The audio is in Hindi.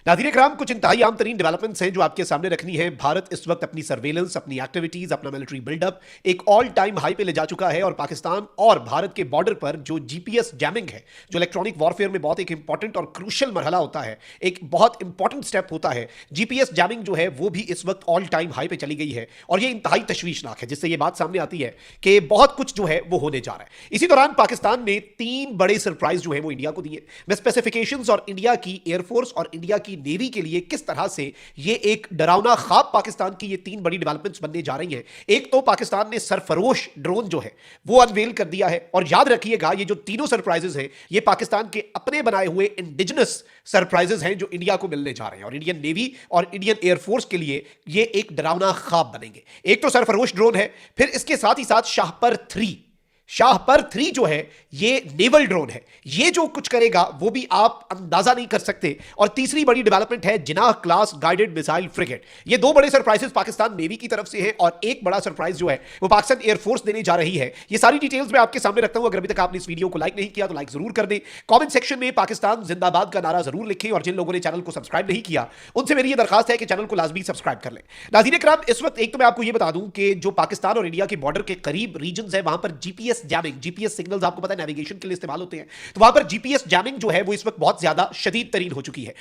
नाज़रीन इकराम, कुछ इंतहाई आम तरीन डेवलपमेंट्स हैं जो आपके सामने रखनी है। भारत इस वक्त अपनी सर्वेलेंस, अपनी एक्टिविटीज, अपना मिलिट्री बिल्डअप एक ऑल टाइम हाई पे ले जा चुका है। और पाकिस्तान और भारत के बॉर्डर पर जो जीपीएस जैमिंग है, जो इलेक्ट्रॉनिक वॉरफेयर में बहुत एक इंपॉर्टेंट और क्रूशल मरहला होता है, एक बहुत इंपॉर्टेंट स्टेप होता है, जीपीएस जैमिंग जो है वो भी इस वक्त ऑल टाइम हाई पे चली गई है। और ये इंतहाई तशवीशनाक है, जिससे ये बात सामने आती है कि बहुत कुछ जो है वो होने जा रहा है। इसी दौरान पाकिस्तान ने 3 बड़े सरप्राइज जो है वो इंडिया को दिए। मैं स्पेसिफिकेशंस और इंडिया की एयरफोर्स और इंडिया की नेवी के लिए किस तरह से ये एक डरावना ख्वाब पाकिस्तान की ये 3 बड़ी डेवलपमेंट्स बनने जा रही हैं। एक तो पाकिस्तान ने सरफरोश ड्रोन जो है वो अनवेल कर दिया है। और याद रखिएगा, ये जो तीनों सरप्राइजेस हैं ये पाकिस्तान के अपने बनाए हुए इंडिजिनस सरप्राइजेस हैं जो इंडिया को मिलने जा रहे हैं। और इंडियन नेवी और इंडियन एयरफोर्स के लिए ये एक डरावना ख्वाब बनेंगे। एक तो सरफरोश ड्रोन है, फिर इसके साथ ही साथ शाहपर 3 जो है ये नेवल ड्रोन है। ये जो कुछ करेगा वो भी आप अंदाजा नहीं कर सकते। और तीसरी बड़ी डेवलपमेंट है Jinnah class guided missile frigate. ये 2 बड़े सरप्राइजेस पाकिस्तान नेवी की तरफ से हैं और एक बड़ा सरप्राइज जो है वो पाकिस्तान एयरफोर्स देने जा रही है। ये सारी डिटेल्स मैं आपके सामने रखता हूं। अगर अभी तक आपने इस वीडियो को लाइक नहीं किया तो लाइक जरूर कर दें। कमेंट सेक्शन में पाकिस्तान जिंदाबाद का नारा जरूर लिखें। और जिन लोगों ने चैनल को सब्सक्राइब नहीं किया उनसे मेरी ये दरखास्त है कि चैनल को लाजमी सब्सक्राइब कर लें। नाज़रीन इकराम, इस वक्त एक तो मैं आपको ये बता दूं कि जो पाकिस्तान और इंडिया के बॉर्डर के करीब रीजन है वहां पर जीपीएस जैमिंग, जीपीएस सिग्नल्स आपको पता है नेविगेशन के लिए इस्तेमाल होते हैं, तो वहां पर जीपीएस जैमिंग जो है वो इस वक्त बहुत ज्यादा शदीद तरीन हो चुकी है।